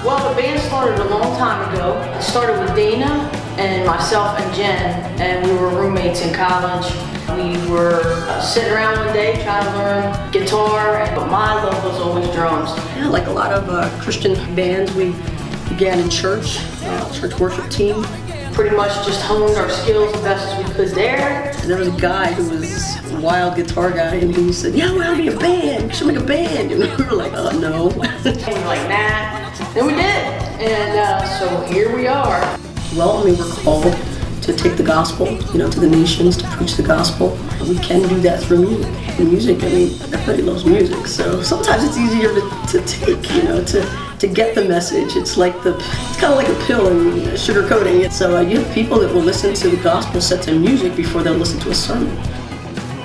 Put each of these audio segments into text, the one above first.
Well, the band started a long time ago. It started with Dana and myself and Jen, and we were roommates in college. We were sitting around one day trying to learn guitar, but my love was always drums. Yeah, like a lot of Christian bands, we began in church, church worship team. Pretty much just honed our skills as best as we could there. There was a guy who was a wild guitar guy, and he said, "Yeah, we ought to be a band. We should make a band." And we were like, "Oh no." And we were like, "Nah." Then we did, and so here we are. Well, I mean, we're called to take the gospel, to the nations, to preach the gospel. We can do that through music. And music, I mean, everybody loves music, so sometimes it's easier to take, to get the message. It's kind of like a pill and sugarcoating it. So you have people that will listen to the gospel set to music before they'll listen to a sermon.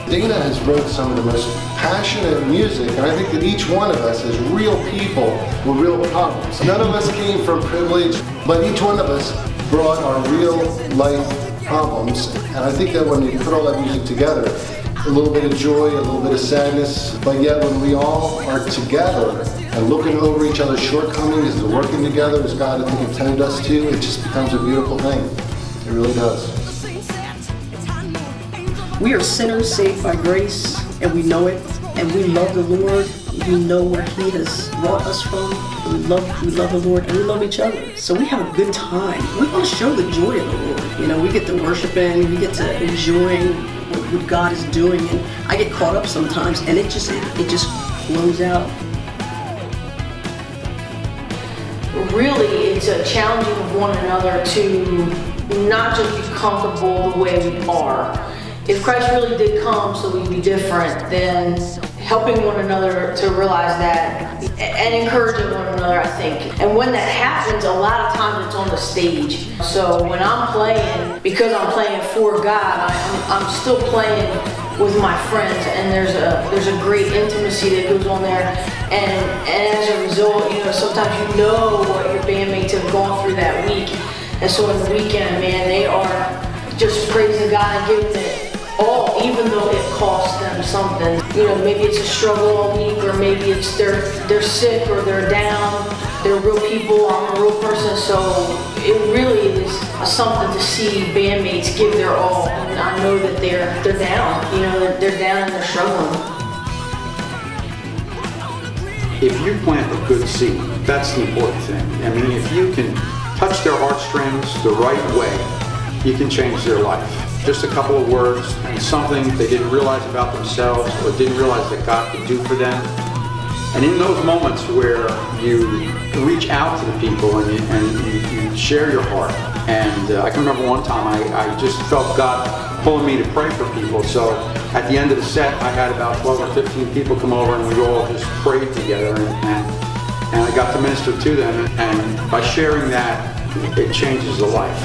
Dana has wrote some of the most passionate music, and I think that each one of us is real people with real problems. None of us came from privilege, but each one of us brought our real life problems. And I think that when you put all that music together, a little bit of joy, a little bit of sadness, but yet when we all are together and looking over each other's shortcomings and working together as God, I think, intended us to, it just becomes a beautiful thing. It really does. We are sinners saved by grace, and we know it, and we love the Lord. We know where He has brought us from. We love the Lord, and we love each other. So we have a good time. We want to show the joy of the Lord. We get to worship and we get to enjoy what God is doing. And I get caught up sometimes, and it just flows out. Really, it's a challenging of one another to not just be comfortable the way we are. If Christ really did come so we'd be different, then helping one another to realize that and encouraging one another, I think. And when that happens, a lot of times it's on the stage. So when I'm playing, because I'm playing for God, I'm still playing with my friends, and there's a great intimacy that goes on there. And as a result, sometimes you know what your bandmates have gone through that week. And so in the weekend, man, they are just praising God and giving it all, even though it costs them something. Maybe it's a struggle all week, or maybe it's they're sick or they're down. They're real people, I'm a real person, so it really is something to see bandmates give their all. And I know that they're down, they're down and they're struggling. If you plant a good seed, that's the important thing. I mean, if you can touch their heartstrings the right way, you can change their life. Just a couple of words and something they didn't realize about themselves or didn't realize that God could do for them. And in those moments where you reach out to the people and you share your heart. And I can remember one time I just felt God pulling me to pray for people. So at the end of the set, I had about 12 or 15 people come over, and we all just prayed together. And I got to minister to them. And by sharing that, it changes the life.